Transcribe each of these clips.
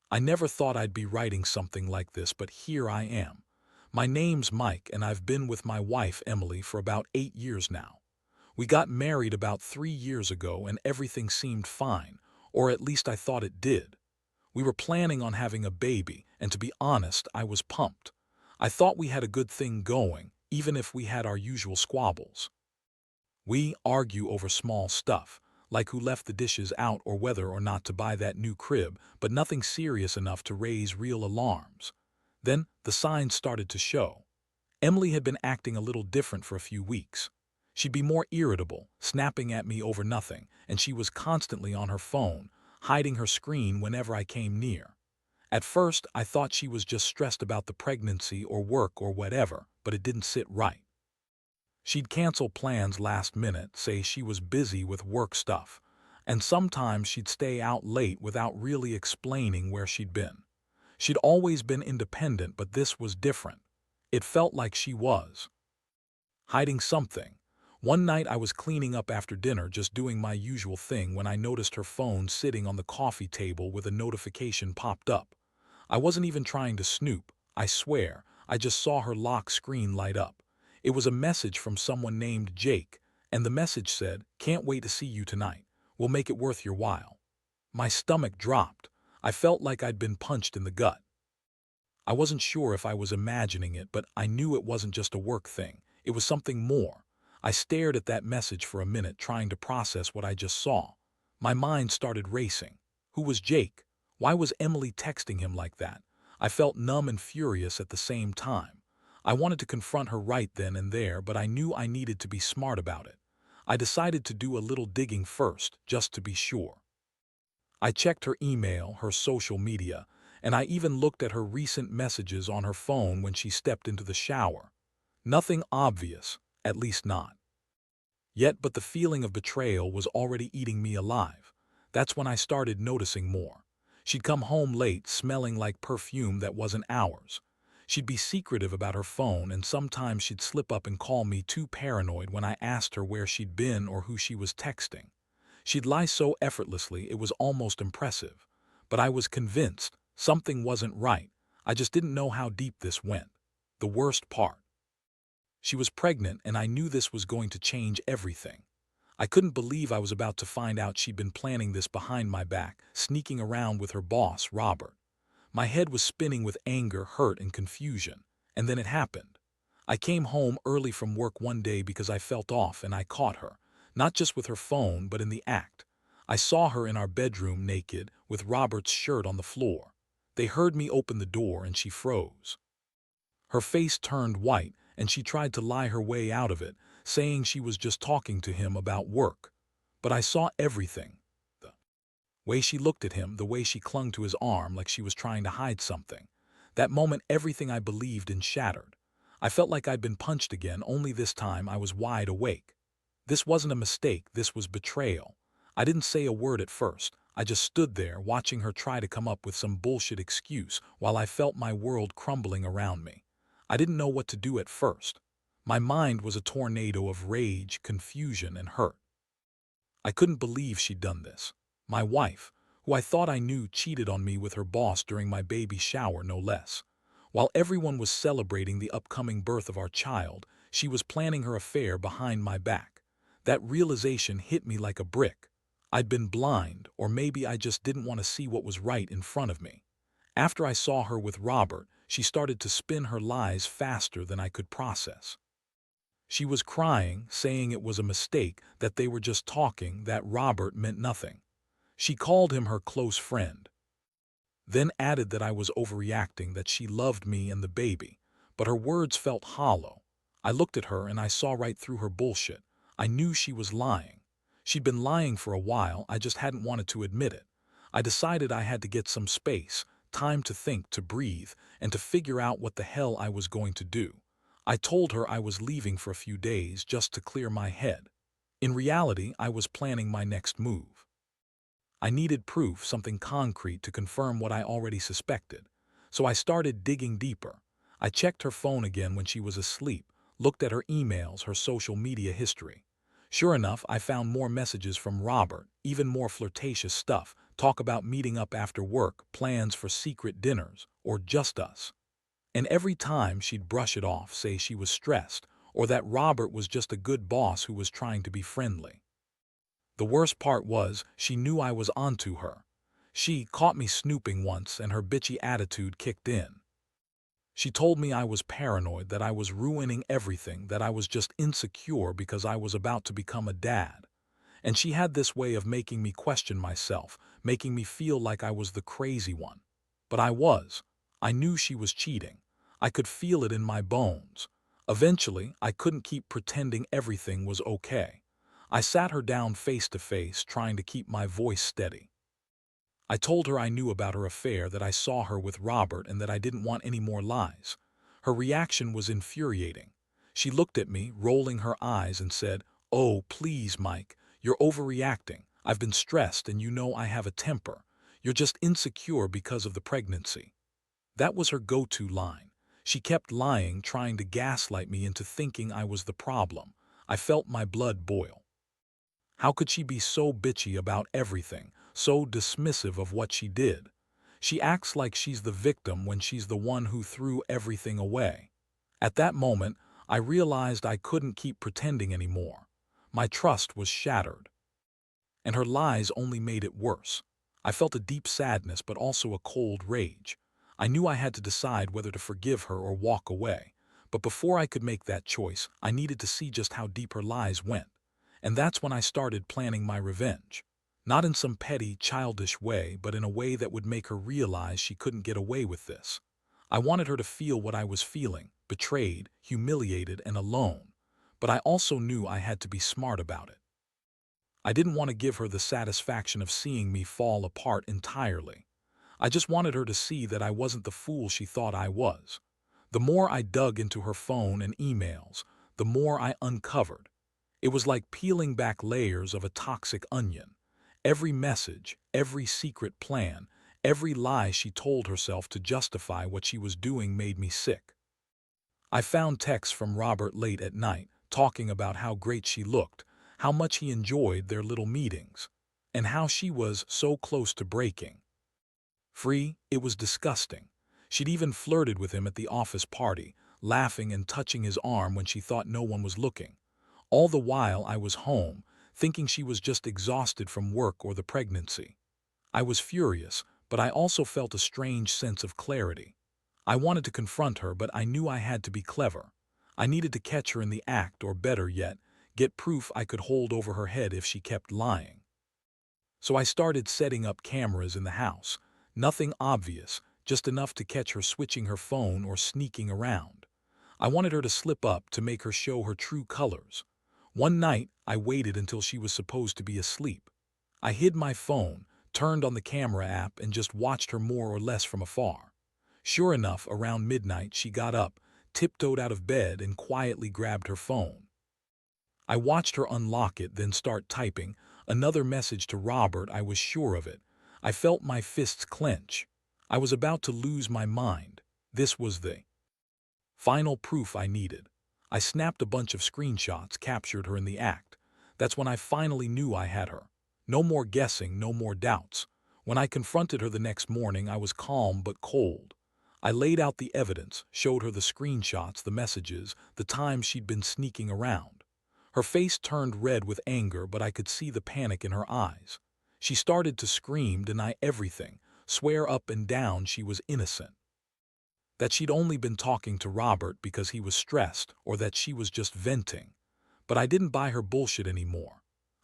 I never thought I'd be writing something like this, but here I am. My name's Mike, and I've been with my wife, Emily, for about 8 years now. We got married about 3 years ago, and everything seemed fine, or at least I thought it did. We were planning on having a baby, and to be honest, I was pumped. I thought we had a good thing going, even if we had our usual squabbles. We argue over small stuff, like who left the dishes out or whether or not to buy that new crib, but nothing serious enough to raise real alarms. Then the signs started to show. Emily had been acting a little different for a few weeks. She'd be more irritable, snapping at me over nothing, and she was constantly on her phone, hiding her screen whenever I came near. At first, I thought she was just stressed about the pregnancy or work or whatever, but it didn't sit right. She'd cancel plans last minute, say she was busy with work stuff, and sometimes she'd stay out late without really explaining where she'd been. She'd always been independent, but this was different. It felt like she was hiding something. One night I was cleaning up after dinner, just doing my usual thing, when I noticed her phone sitting on the coffee table with a notification popped up. I wasn't even trying to snoop, I swear, I just saw her lock screen light up. It was a message from someone named Jake, and the message said, "Can't wait to see you tonight. We'll make it worth your while." My stomach dropped. I felt like I'd been punched in the gut. I wasn't sure if I was imagining it, but I knew it wasn't just a work thing. It was something more. I stared at that message for a minute, trying to process what I just saw. My mind started racing. Who was Jake? Why was Emily texting him like that? I felt numb and furious at the same time. I wanted to confront her right then and there, but I knew I needed to be smart about it. I decided to do a little digging first, just to be sure. I checked her email, her social media, and I even looked at her recent messages on her phone when she stepped into the shower. Nothing obvious, at least not yet, but the feeling of betrayal was already eating me alive. That's when I started noticing more. She'd come home late, smelling like perfume that wasn't ours. She'd be secretive about her phone, and sometimes she'd slip up and call me, too paranoid when I asked her where she'd been or who she was texting. She'd lie so effortlessly it was almost impressive. But I was convinced something wasn't right. I just didn't know how deep this went. The worst part: she was pregnant, and I knew this was going to change everything. I couldn't believe I was about to find out she'd been planning this behind my back, sneaking around with her boss, Robert. My head was spinning with anger, hurt, and confusion. And then it happened. I came home early from work one day because I felt off, and I caught her, not just with her phone, but in the act. I saw her in our bedroom, naked, with Robert's shirt on the floor. They heard me open the door, and she froze. Her face turned white, and she tried to lie her way out of it, saying she was just talking to him about work. But I saw everything. The way she looked at him, the way she clung to his arm like she was trying to hide something. That moment, everything I believed in shattered. I felt like I'd been punched again, only this time I was wide awake. This wasn't a mistake, this was betrayal. I didn't say a word at first. I just stood there, watching her try to come up with some bullshit excuse while I felt my world crumbling around me. I didn't know what to do at first. My mind was a tornado of rage, confusion, and hurt. I couldn't believe she'd done this. My wife, who I thought I knew, cheated on me with her boss during my baby shower, no less. While everyone was celebrating the upcoming birth of our child, she was planning her affair behind my back. That realization hit me like a brick. I'd been blind, or maybe I just didn't want to see what was right in front of me. After I saw her with Robert, she started to spin her lies faster than I could process. She was crying, saying it was a mistake, that they were just talking, that Robert meant nothing. She called him her close friend. Then added that I was overreacting, that she loved me and the baby. But her words felt hollow. I looked at her and I saw right through her bullshit. I knew she was lying. She'd been lying for a while, I just hadn't wanted to admit it. I decided I had to get some space, time to think, to breathe, and to figure out what the hell I was going to do. I told her I was leaving for a few days just to clear my head. In reality, I was planning my next move. I needed proof, something concrete to confirm what I already suspected. So I started digging deeper. I checked her phone again when she was asleep, looked at her emails, her social media history. Sure enough, I found more messages from Robert, even more flirtatious stuff, talk about meeting up after work, plans for secret dinners, or just us. And every time she'd brush it off, say she was stressed, or that Robert was just a good boss who was trying to be friendly. The worst part was, she knew I was onto her. She caught me snooping once and her bitchy attitude kicked in. She told me I was paranoid, that I was ruining everything, that I was just insecure because I was about to become a dad. And she had this way of making me question myself, making me feel like I was the crazy one. But I was. I knew she was cheating. I could feel it in my bones. Eventually, I couldn't keep pretending everything was okay. I sat her down face to face, trying to keep my voice steady. I told her I knew about her affair, that I saw her with Robert, and that I didn't want any more lies. Her reaction was infuriating. She looked at me, rolling her eyes, and said, "Oh, please, Mike, you're overreacting. I've been stressed and you know I have a temper. You're just insecure because of the pregnancy." That was her go-to line. She kept lying, trying to gaslight me into thinking I was the problem. I felt my blood boil. How could she be so bitchy about everything, so dismissive of what she did? She acts like she's the victim when she's the one who threw everything away. At that moment, I realized I couldn't keep pretending anymore. My trust was shattered, and her lies only made it worse. I felt a deep sadness, but also a cold rage. I knew I had to decide whether to forgive her or walk away. But before I could make that choice, I needed to see just how deep her lies went. And that's when I started planning my revenge. Not in some petty, childish way, but in a way that would make her realize she couldn't get away with this. I wanted her to feel what I was feeling, betrayed, humiliated, and alone. But I also knew I had to be smart about it. I didn't want to give her the satisfaction of seeing me fall apart entirely. I just wanted her to see that I wasn't the fool she thought I was. The more I dug into her phone and emails, the more I uncovered. It was like peeling back layers of a toxic onion. Every message, every secret plan, every lie she told herself to justify what she was doing made me sick. I found texts from Robert late at night, talking about how great she looked, how much he enjoyed their little meetings, and how she was so close to breaking free. It was disgusting. She'd even flirted with him at the office party, laughing and touching his arm when she thought no one was looking. All the while I was home, thinking she was just exhausted from work or the pregnancy. I was furious, but I also felt a strange sense of clarity. I wanted to confront her, but I knew I had to be clever. I needed to catch her in the act, or better yet, get proof I could hold over her head if she kept lying. So I started setting up cameras in the house. Nothing obvious, just enough to catch her switching her phone or sneaking around. I wanted her to slip up, to make her show her true colors. One night, I waited until she was supposed to be asleep. I hid my phone, turned on the camera app, and just watched her more or less from afar. Sure enough, around midnight she got up, tiptoed out of bed, and quietly grabbed her phone. I watched her unlock it, then start typing. Another message to Robert. I was sure of it. I felt my fists clench. I was about to lose my mind. This was the final proof I needed. I snapped a bunch of screenshots, captured her in the act. That's when I finally knew I had her. No more guessing, no more doubts. When I confronted her the next morning, I was calm but cold. I laid out the evidence, showed her the screenshots, the messages, the times she'd been sneaking around. Her face turned red with anger, but I could see the panic in her eyes. She started to scream, deny everything, swear up and down she was innocent, that she'd only been talking to Robert because he was stressed, or that she was just venting. But I didn't buy her bullshit anymore.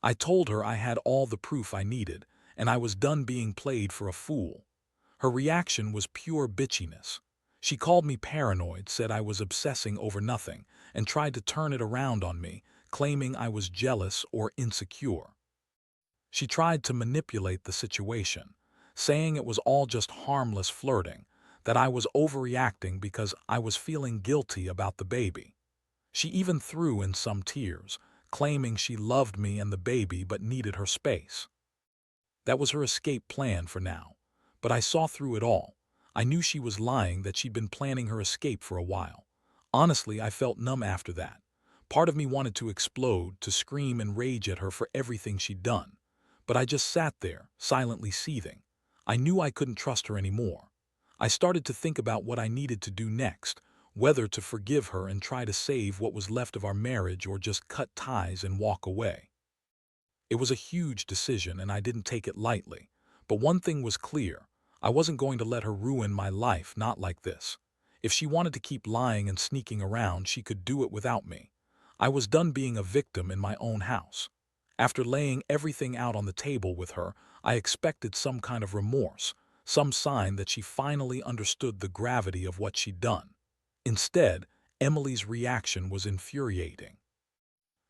I told her I had all the proof I needed, and I was done being played for a fool. Her reaction was pure bitchiness. She called me paranoid, said I was obsessing over nothing, and tried to turn it around on me, claiming I was jealous or insecure. She tried to manipulate the situation, saying it was all just harmless flirting, that I was overreacting because I was feeling guilty about the baby. She even threw in some tears, claiming she loved me and the baby but needed her space. That was her escape plan for now. But I saw through it all. I knew she was lying, that she'd been planning her escape for a while. Honestly, I felt numb after that. Part of me wanted to explode, to scream and rage at her for everything she'd done. But I just sat there, silently seething. I knew I couldn't trust her anymore. I started to think about what I needed to do next, whether to forgive her and try to save what was left of our marriage or just cut ties and walk away. It was a huge decision and I didn't take it lightly. But one thing was clear. I wasn't going to let her ruin my life, not like this. If she wanted to keep lying and sneaking around, she could do it without me. I was done being a victim in my own house. After laying everything out on the table with her, I expected some kind of remorse, some sign that she finally understood the gravity of what she'd done. Instead, Emily's reaction was infuriating.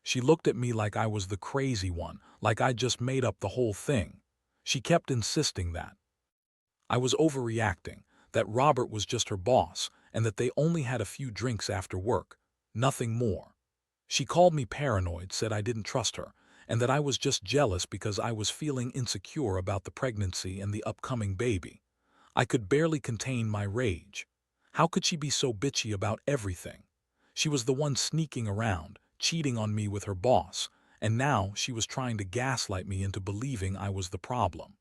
She looked at me like I was the crazy one, like I'd just made up the whole thing. She kept insisting that I was overreacting, that Robert was just her boss, and that they only had a few drinks after work, nothing more. She called me paranoid, said I didn't trust her, and that I was just jealous because I was feeling insecure about the pregnancy and the upcoming baby. I could barely contain my rage. How could she be so bitchy about everything? She was the one sneaking around, cheating on me with her boss, and now she was trying to gaslight me into believing I was the problem.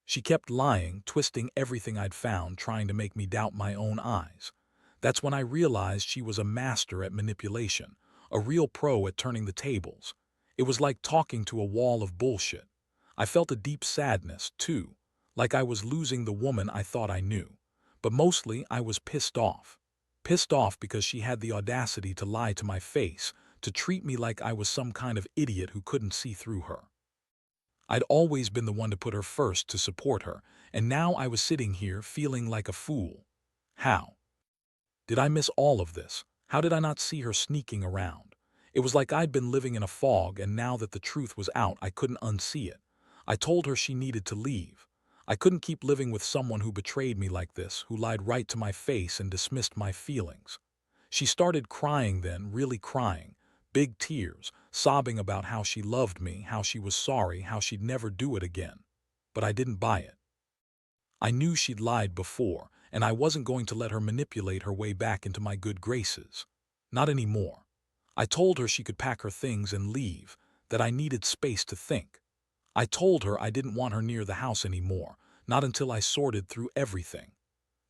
She kept lying, twisting everything I'd found, trying to make me doubt my own eyes. That's when I realized she was a master at manipulation, a real pro at turning the tables. It was like talking to a wall of bullshit. I felt a deep sadness, too, like I was losing the woman I thought I knew. But mostly I was pissed off. Pissed off because she had the audacity to lie to my face, to treat me like I was some kind of idiot who couldn't see through her. I'd always been the one to put her first, to support her, and now I was sitting here feeling like a fool. How did I miss all of this? How did I not see her sneaking around? It was like I'd been living in a fog, and now that the truth was out, I couldn't unsee it. I told her she needed to leave. I couldn't keep living with someone who betrayed me like this, who lied right to my face and dismissed my feelings. She started crying then, really crying, big tears, sobbing about how she loved me, how she was sorry, how she'd never do it again. But I didn't buy it. I knew she'd lied before, and I wasn't going to let her manipulate her way back into my good graces. Not anymore. I told her she could pack her things and leave, that I needed space to think. I told her I didn't want her near the house anymore, not until I sorted through everything.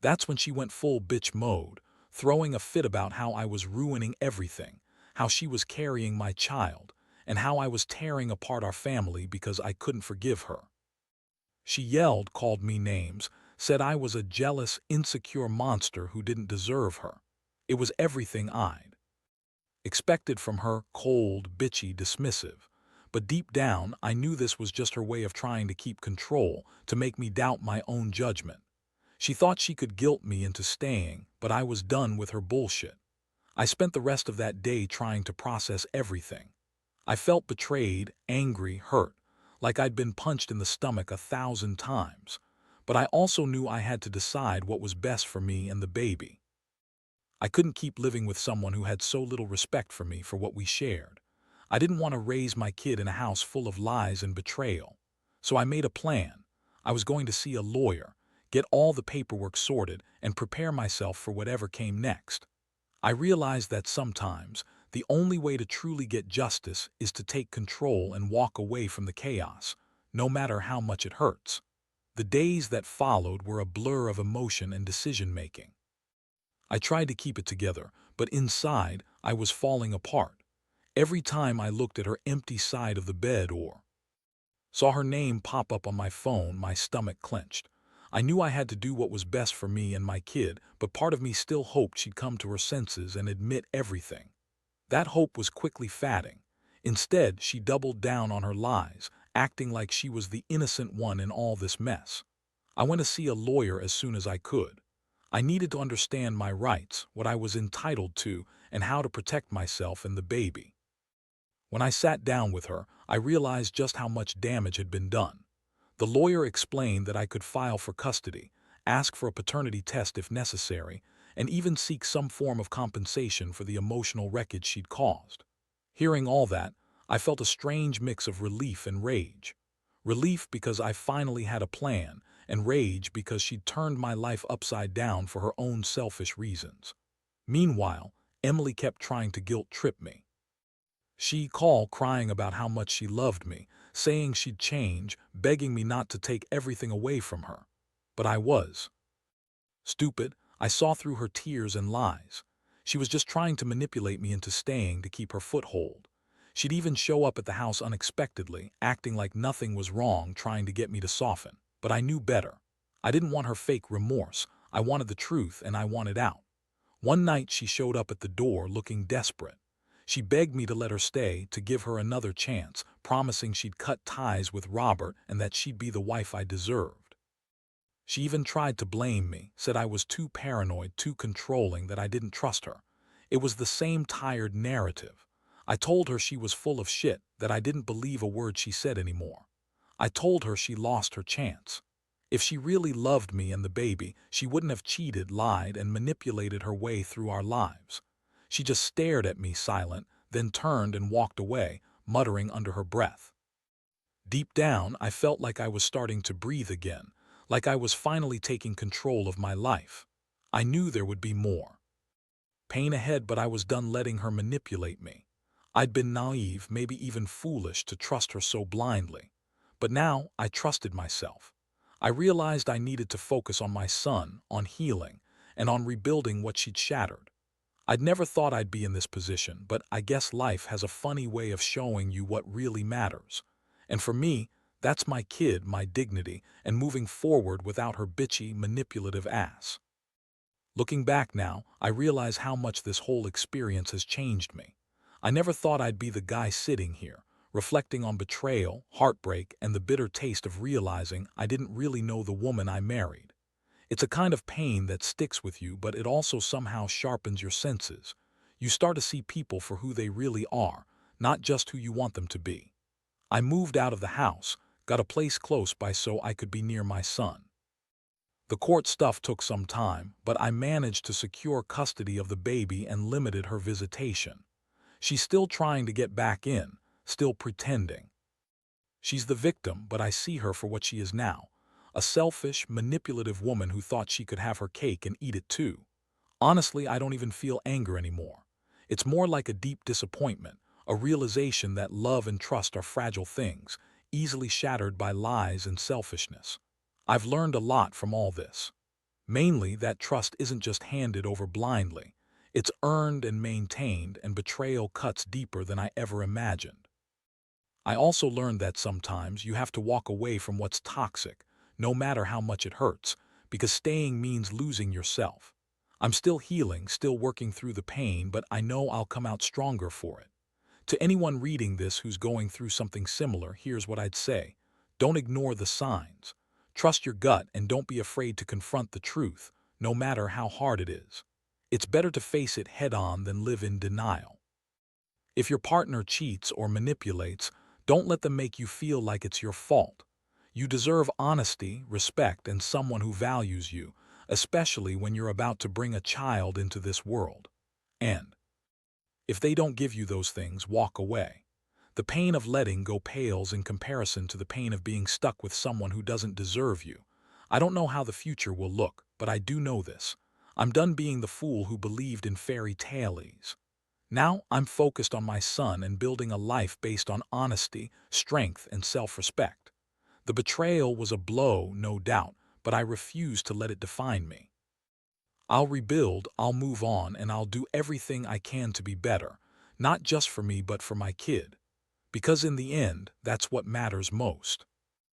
That's when she went full bitch mode, throwing a fit about how I was ruining everything, how she was carrying my child, and how I was tearing apart our family because I couldn't forgive her. She yelled, called me names, said I was a jealous, insecure monster who didn't deserve her. It was everything I'd expected from her, cold, bitchy, dismissive. But deep down, I knew this was just her way of trying to keep control, to make me doubt my own judgment. She thought she could guilt me into staying, but I was done with her bullshit. I spent the rest of that day trying to process everything. I felt betrayed, angry, hurt, like I'd been punched in the stomach 1,000 times. But I also knew I had to decide what was best for me and the baby. I couldn't keep living with someone who had so little respect for me, for what we shared. I didn't want to raise my kid in a house full of lies and betrayal. So I made a plan. I was going to see a lawyer, get all the paperwork sorted, and prepare myself for whatever came next. I realized that sometimes the only way to truly get justice is to take control and walk away from the chaos, no matter how much it hurts. The days that followed were a blur of emotion and decision-making. I tried to keep it together, but inside, I was falling apart. Every time I looked at her empty side of the bed or saw her name pop up on my phone, my stomach clenched. I knew I had to do what was best for me and my kid, but part of me still hoped she'd come to her senses and admit everything. That hope was quickly fading. Instead, she doubled down on her lies, acting like she was the innocent one in all this mess. I went to see a lawyer as soon as I could. I needed to understand my rights, what I was entitled to, and how to protect myself and the baby. When I sat down with her, I realized just how much damage had been done. The lawyer explained that I could file for custody, ask for a paternity test if necessary, and even seek some form of compensation for the emotional wreckage she'd caused. Hearing all that, I felt a strange mix of relief and rage. Relief because I finally had a plan, and rage because she'd turned my life upside down for her own selfish reasons. Meanwhile, Emily kept trying to guilt-trip me. She called crying about how much she loved me, saying she'd change, begging me not to take everything away from her. But I was stupid. I saw through her tears and lies. She was just trying to manipulate me into staying to keep her foothold. She'd even show up at the house unexpectedly, acting like nothing was wrong, trying to get me to soften. But I knew better. I didn't want her fake remorse. I wanted the truth, and I wanted out. One night she showed up at the door looking desperate. She begged me to let her stay, to give her another chance, promising she'd cut ties with Robert and that she'd be the wife I deserved. She even tried to blame me, said I was too paranoid, too controlling, that I didn't trust her. It was the same tired narrative. I told her she was full of shit, that I didn't believe a word she said anymore. I told her she lost her chance. If she really loved me and the baby, she wouldn't have cheated, lied, and manipulated her way through our lives. She just stared at me silent, then turned and walked away, muttering under her breath. Deep down, I felt like I was starting to breathe again, like I was finally taking control of my life. I knew there would be more pain ahead, but I was done letting her manipulate me. I'd been naive, maybe even foolish, to trust her so blindly. But now I trusted myself. I realized I needed to focus on my son, on healing, and on rebuilding what she'd shattered. I'd never thought I'd be in this position, but I guess life has a funny way of showing you what really matters. And for me, that's my kid, my dignity, and moving forward without her bitchy, manipulative ass. Looking back now, I realize how much this whole experience has changed me. I never thought I'd be the guy sitting here, reflecting on betrayal, heartbreak, and the bitter taste of realizing I didn't really know the woman I married. It's a kind of pain that sticks with you, but it also somehow sharpens your senses. You start to see people for who they really are, not just who you want them to be. I moved out of the house, got a place close by so I could be near my son. The court stuff took some time, but I managed to secure custody of the baby and limited her visitation. She's still trying to get back in, still pretending. She's the victim, but I see her for what she is now. A selfish, manipulative woman who thought she could have her cake and eat it too. Honestly, I don't even feel anger anymore. It's more like a deep disappointment, a realization that love and trust are fragile things, easily shattered by lies and selfishness. I've learned a lot from all this. Mainly that trust isn't just handed over blindly. It's earned and maintained, and betrayal cuts deeper than I ever imagined. I also learned that sometimes you have to walk away from what's toxic, no matter how much it hurts, because staying means losing yourself. I'm still healing, still working through the pain, but I know I'll come out stronger for it. To anyone reading this who's going through something similar, here's what I'd say. Don't ignore the signs. Trust your gut and don't be afraid to confront the truth, no matter how hard it is. It's better to face it head-on than live in denial. If your partner cheats or manipulates, don't let them make you feel like it's your fault. You deserve honesty, respect, and someone who values you, especially when you're about to bring a child into this world. And if they don't give you those things, walk away. The pain of letting go pales in comparison to the pain of being stuck with someone who doesn't deserve you. I don't know how the future will look, but I do know this. I'm done being the fool who believed in fairy tales. Now I'm focused on my son and building a life based on honesty, strength, and self-respect. The betrayal was a blow, no doubt, but I refuse to let it define me. I'll rebuild, I'll move on, and I'll do everything I can to be better, not just for me but for my kid. Because in the end, that's what matters most.